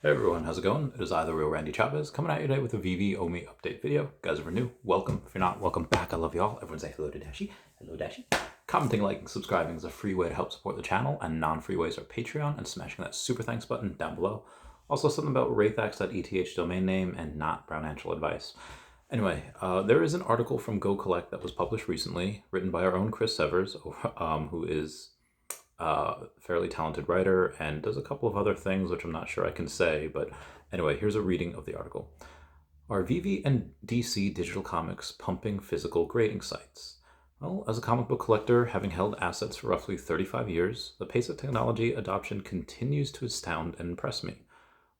Hey everyone, how's it going? It is I, the real Randy Chavez, coming at you today with a Vvomi update video. Guys, if you're new, welcome. If you're not, welcome back. I love y'all. Everyone say hello to Dashi. Hello, Dashi. Commenting, liking, subscribing is a free way to help support the channel, and non-free ways are Patreon and smashing that super thanks button down below. Also, something about wraithax.eth domain name and not financial advice. Anyway, there is an article from Go Collect that was published recently, written by our own Chris Severs, who is fairly talented writer and does a couple of other things which I'm not sure I can say, but anyway, here's a reading of the article. Are VV and DC digital comics pumping physical grading sites? Well, as a comic book collector, having held assets for roughly 35 years, the pace of technology adoption continues to astound and impress me.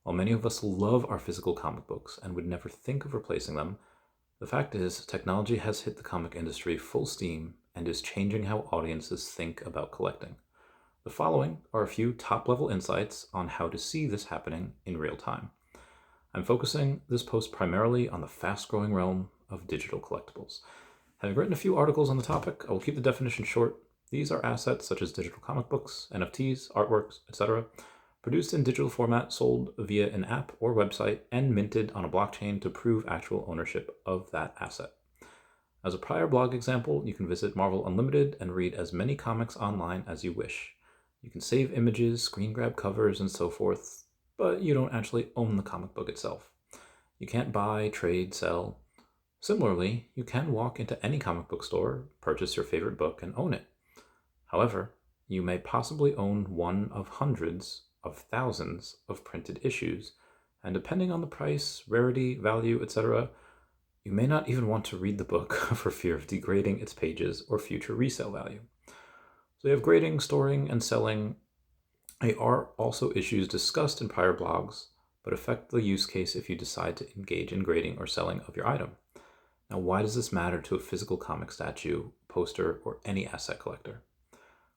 While many of us love our physical comic books and would never think of replacing them, the fact is technology has hit the comic industry full steam and is changing how audiences think about collecting. The following are a few top-level insights on how to see this happening in real time. I'm focusing this post primarily on the fast-growing realm of digital collectibles. Having written a few articles on the topic, I will keep the definition short. These are assets such as digital comic books, NFTs, artworks, etc., produced in digital format, sold via an app or website, and minted on a blockchain to prove actual ownership of that asset. As a prior blog example, you can visit Marvel Unlimited and read as many comics online as you wish. You can save images, screen grab covers, and so forth, but you don't actually own the comic book itself. You can't buy, trade, sell. Similarly, you can walk into any comic book store, purchase your favorite book, and own it. However, you may possibly own one of hundreds of thousands of printed issues, and depending on the price, rarity, value, etc., you may not even want to read the book for fear of degrading its pages or future resale value. So you have grading, storing, and selling. They are also issues discussed in prior blogs, but affect the use case if you decide to engage in grading or selling of your item. Now, why does this matter to a physical comic statue, poster, or any asset collector?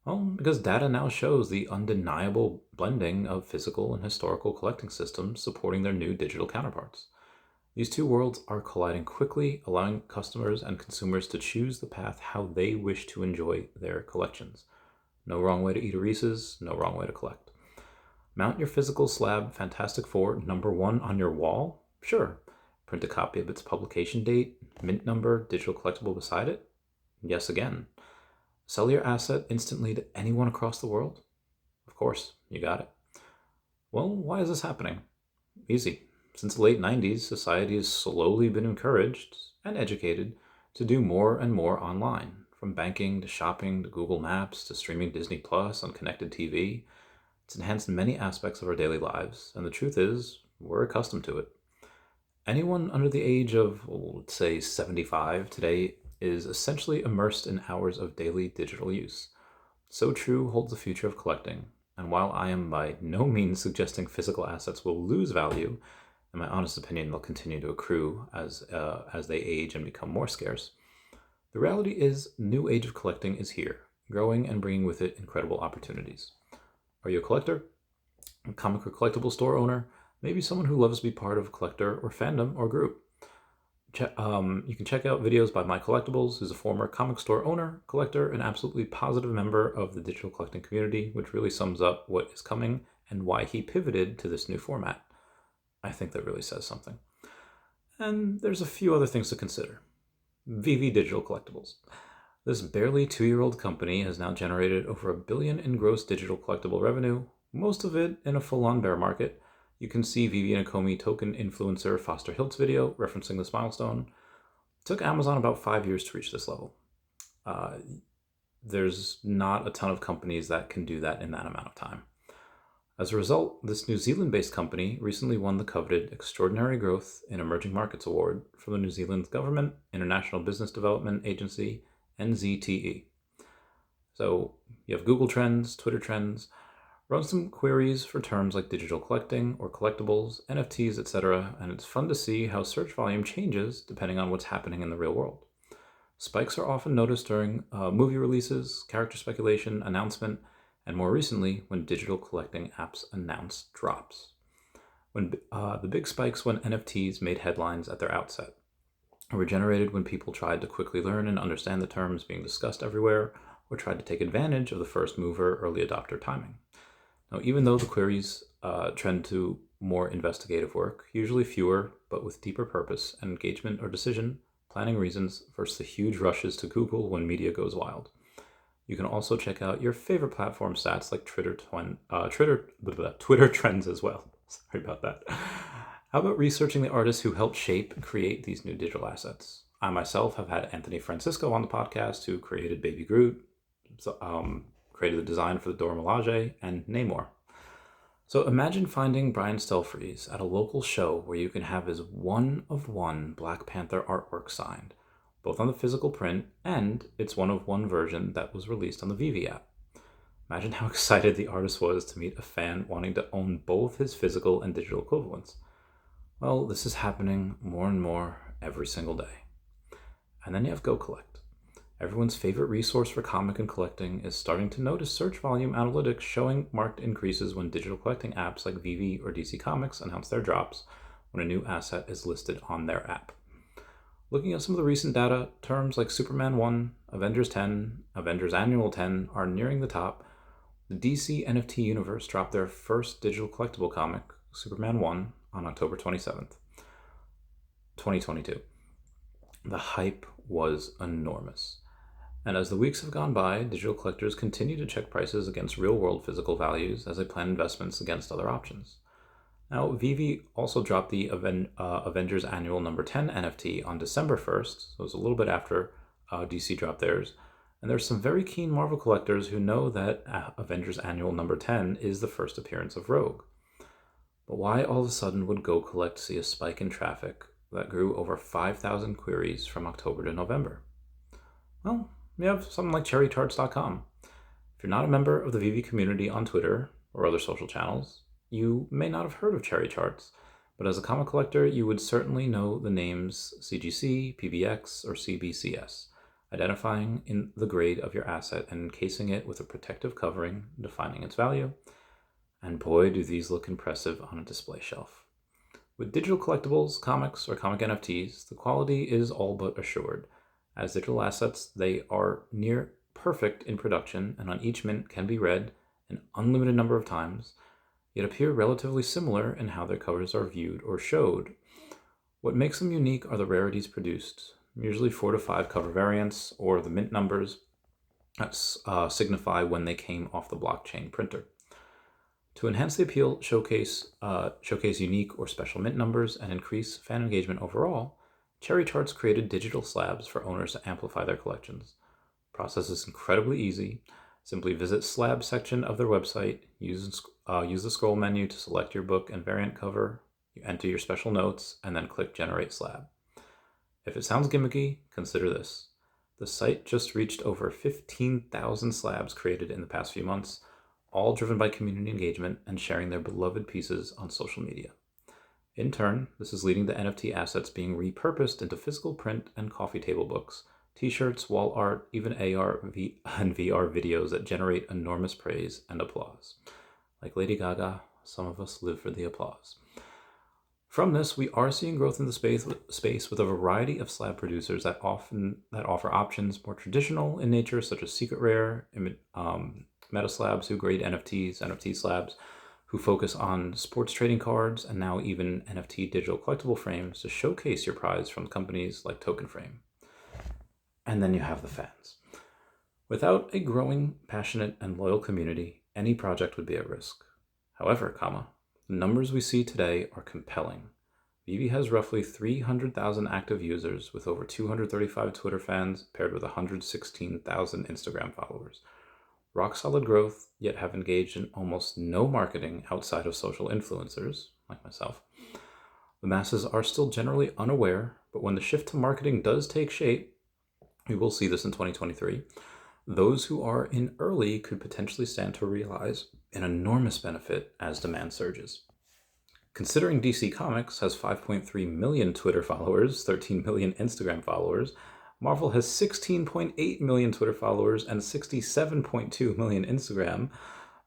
Well, because data now shows the undeniable blending of physical and historical collecting systems supporting their new digital counterparts. These two worlds are colliding quickly, allowing customers and consumers to choose the path how they wish to enjoy their collections. No wrong way to eat a Reese's, no wrong way to collect. Mount your physical slab Fantastic Four #1 on your wall? Sure. Print a copy of its publication date, mint number, digital collectible beside it? Yes again. Sell your asset instantly to anyone across the world? Of course, you got it. Well, why is this happening? Easy. Since the late 90s, society has slowly been encouraged and educated to do more and more online. From banking to shopping to Google Maps to streaming Disney Plus on connected TV, it's enhanced many aspects of our daily lives, and the truth is, we're accustomed to it. Anyone under the age of, let's say, 75 today is essentially immersed in hours of daily digital use. So true holds the future of collecting, and while I am by no means suggesting physical assets will lose value, in my honest opinion, they'll continue to accrue as they age and become more scarce. The reality is, new age of collecting is here, growing and bringing with it incredible opportunities. Are you a collector? A comic or collectible store owner? Maybe someone who loves to be part of a collector or fandom or group? You can check out videos by My Collectibles, who's a former comic store owner, collector, and absolutely positive member of the digital collecting community, which really sums up what is coming and why he pivoted to this new format. I think that really says something. And there's a few other things to consider. VV Digital Collectibles. This barely 2-year-old company has now generated over $1 billion in gross digital collectible revenue, most of it in a full-on bear market. You can see Vivi Nakomi token influencer Foster Hilt's video referencing this milestone. It took Amazon about 5 years to reach this level. There's not a ton of companies that can do that in that amount of time. As a result, this New Zealand-based company recently won the coveted Extraordinary Growth in Emerging Markets Award from the New Zealand Government International Business Development Agency, NZTE. So you have Google Trends, Twitter Trends, run some queries for terms like digital collecting or collectibles, NFTs, etc., and it's fun to see how search volume changes depending on what's happening in the real world. Spikes are often noticed during movie releases, character speculation, announcement, and more recently, when digital collecting apps announce drops. The big spikes when NFTs made headlines at their outset were generated when people tried to quickly learn and understand the terms being discussed everywhere, or tried to take advantage of the first mover, early adopter timing. Now, even though the queries trend to more investigative work, usually fewer, but with deeper purpose and engagement or decision planning reasons versus the huge rushes to Google when media goes wild. You can also check out your favorite platform stats like Twitter trends as well. Sorry about that. How about researching the artists who helped shape and create these new digital assets? I myself have had Anthony Francisco on the podcast, who created Baby Groot, created the design for the Dora Milaje, and Namor. So imagine finding Brian Stelfreeze at a local show where you can have his one-of-one Black Panther artwork signed, both on the physical print and its one-of-one version that was released on the Vvomi app. Imagine how excited the artist was to meet a fan wanting to own both his physical and digital equivalents. Well, this is happening more and more every single day. And then you have Go Collect. Everyone's favorite resource for comic and collecting is starting to notice search volume analytics showing marked increases when digital collecting apps like Vvomi or DC Comics announce their drops when a new asset is listed on their app. Looking at some of the recent data, terms like Superman 1, Avengers 10, Avengers Annual 10 are nearing the top. The DC NFT universe dropped their first digital collectible comic, Superman 1, on October 27th, 2022. The hype was enormous. And as the weeks have gone by, digital collectors continue to check prices against real-world physical values as they plan investments against other options. Now, Vvomi also dropped the Avengers Annual number 10 NFT on December 1st, so it was a little bit after DC dropped theirs. And there's some very keen Marvel collectors who know that Avengers Annual number 10 is the first appearance of Rogue. But why all of a sudden would Go Collect see a spike in traffic that grew over 5,000 queries from October to November? Well, we have something like cherrytarts.com. If you're not a member of the Vvomi community on Twitter or other social channels, you may not have heard of Cherry Charts, but as a comic collector, you would certainly know the names CGC, PBX, or CBCS, identifying in the grade of your asset and encasing it with a protective covering, defining its value. And boy, do these look impressive on a display shelf. With digital collectibles, comics, or comic NFTs, the quality is all but assured. As digital assets, they are near perfect in production and on each mint can be read an unlimited number of times, yet appear relatively similar in how their covers are viewed or showed. What makes them unique are the rarities produced, usually 4 to 5 cover variants, or the mint numbers that signify when they came off the blockchain printer. To enhance the appeal, showcase unique or special mint numbers, and increase fan engagement overall, Cherry Charts created digital slabs for owners to amplify their collections. The process is incredibly easy. Simply visit slabs section of their website, use the scroll menu to select your book and variant cover, you enter your special notes, and then click Generate Slab. If it sounds gimmicky, consider this. The site just reached over 15,000 slabs created in the past few months, all driven by community engagement and sharing their beloved pieces on social media. In turn, this is leading to NFT assets being repurposed into physical print and coffee table books, t-shirts, wall art, even AR and VR videos that generate enormous praise and applause. Like Lady Gaga, some of us live for the applause. From this, we are seeing growth in the space with a variety of slab producers that offer options more traditional in nature, such as Secret Rare, Meta Slabs, who grade NFTs, NFT slabs, who focus on sports trading cards, and now even NFT digital collectible frames to showcase your prize from companies like Token Frame. And then you have the fans. Without a growing, passionate, and loyal community, any project would be at risk. However, the numbers we see today are compelling. Vvomi has roughly 300,000 active users with over 235 Twitter fans paired with 116,000 Instagram followers. Rock solid growth, yet have engaged in almost no marketing outside of social influencers, like myself. The masses are still generally unaware, but when the shift to marketing does take shape, we will see this in 2023. Those who are in early could potentially stand to realize an enormous benefit as demand surges. Considering DC Comics has 5.3 million Twitter followers, 13 million Instagram followers, Marvel has 16.8 million Twitter followers and 67.2 million Instagram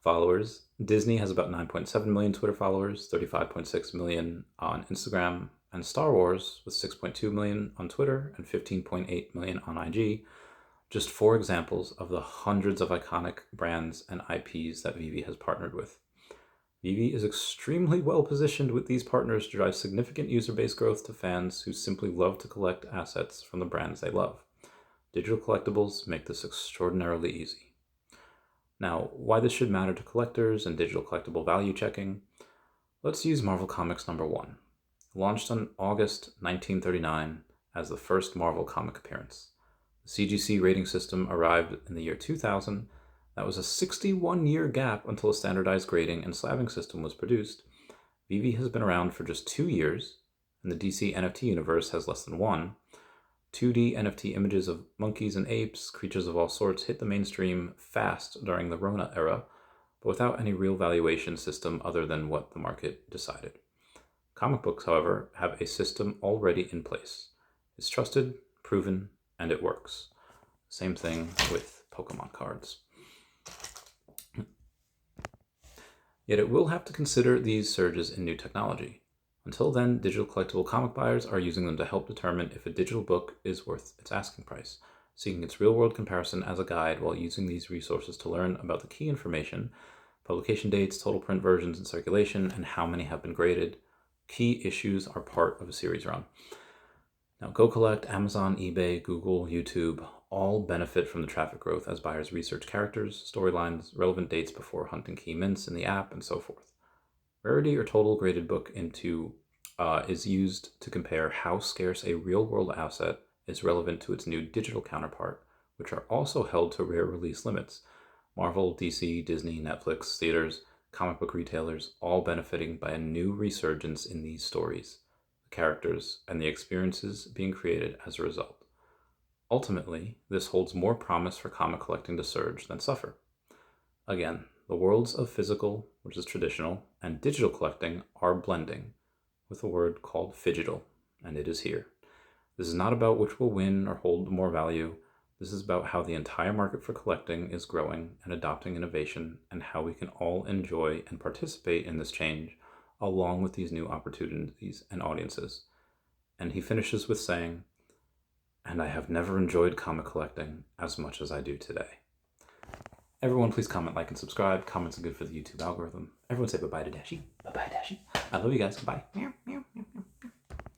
followers, Disney has about 9.7 million Twitter followers, 35.6 million on Instagram, and Star Wars with 6.2 million on Twitter and 15.8 million on IG, just 4 examples of the hundreds of iconic brands and IPs that Vvomi has partnered with. Vvomi is extremely well positioned with these partners to drive significant user base growth to fans who simply love to collect assets from the brands they love. Digital collectibles make this extraordinarily easy. Now, why this should matter to collectors and digital collectible value checking? Let's use Marvel Comics number 1. Launched on August 1939 as the first Marvel comic appearance. The CGC rating system arrived in the year 2000. That was a 61-year gap until a standardized grading and slabbing system was produced. Vvomi has been around for just 2 years, and the DC NFT universe has less than 1. 2D NFT images of monkeys and apes, creatures of all sorts, hit the mainstream fast during the Rona era, but without any real valuation system other than what the market decided. Comic books, however, have a system already in place. It's trusted, proven, and it works. Same thing with Pokemon cards. Yet it will have to consider these surges in new technology. Until then, digital collectible comic buyers are using them to help determine if a digital book is worth its asking price, seeking its real-world comparison as a guide while using these resources to learn about the key information, publication dates, total print versions in circulation, and how many have been graded. Key issues are part of a series run. Now, Go Collect, Amazon, eBay, Google, YouTube all benefit from the traffic growth as buyers research characters, storylines, relevant dates before hunting key mints in the app, and so forth. Rarity or total graded book is used to compare how scarce a real-world asset is relevant to its new digital counterpart, which are also held to rare release limits. Marvel, DC, Disney, Netflix, theaters, comic book retailers, all benefiting by a new resurgence in these stories, the characters, and the experiences being created as a result. Ultimately, this holds more promise for comic collecting to surge than suffer. Again, the worlds of physical, which is traditional, and digital collecting are blending with a word called phygital, and it is here. This is not about which will win or hold more value. This is about how the entire market for collecting is growing and adopting innovation, and how we can all enjoy and participate in this change along with these new opportunities and audiences. And he finishes with saying, "And I have never enjoyed comic collecting as much as I do today." Everyone, please comment, like, and subscribe. Comments are good for the YouTube algorithm. Everyone say bye-bye to Dashi. Bye-bye, Dashi. I love you guys. Goodbye. Meow, meow.